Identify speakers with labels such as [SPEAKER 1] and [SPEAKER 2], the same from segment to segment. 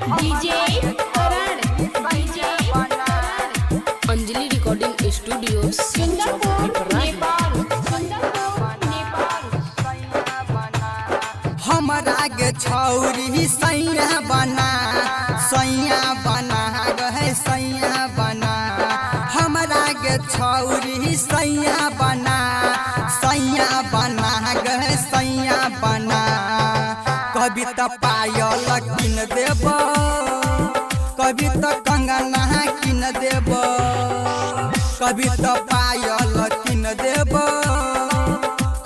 [SPEAKER 1] DJ करण Anjali recording studio
[SPEAKER 2] हमारा के छौरी सैया बना गए सैया बना हमारा के छौरी सैया बना गए सैया बना कभी तो पायल किन देब कभी तो कंगना किन देब कभी तो पायल किन देब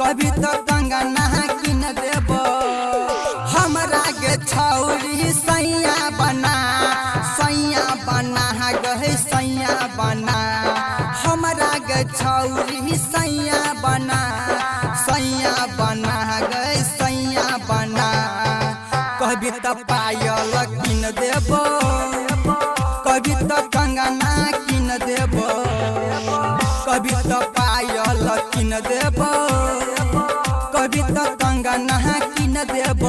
[SPEAKER 2] कभी तो कंगना किन देब हमरा के छौरी सैया बना गए सैया बना हमरा के छौरी सैया बना गए सैया बना कभी तो पायल किन देब कभी तो कंगना किन देब कभी तो पायल किन देब कभी तो कंगना किन देब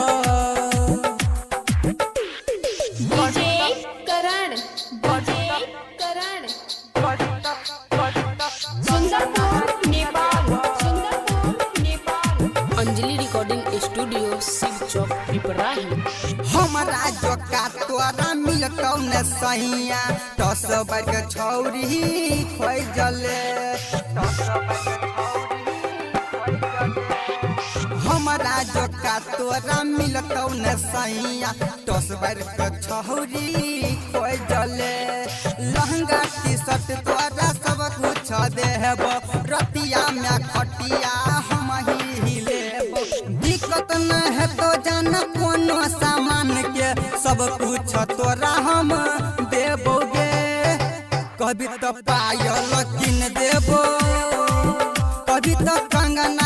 [SPEAKER 1] अंजलि रिकॉर्डिंग स्टूडियो शिव चौक पिपराही
[SPEAKER 2] हमारा जोका तोरा मिलतौ न सैया 10 वर्ग छौरी खोइ जले हमारा जोका तोरा मिलतौ न सैया 10 वर्ग छौरी खोइ जले लहंगा टी शर्ट तोरा सब कुछ देब रतिया में खटिया हम ही लेब दिक्कत न है तो जान कोनो सामान के सब कुछ तोरा हम देबोगे कभी तो पायल किन देबो कभी तो कंगना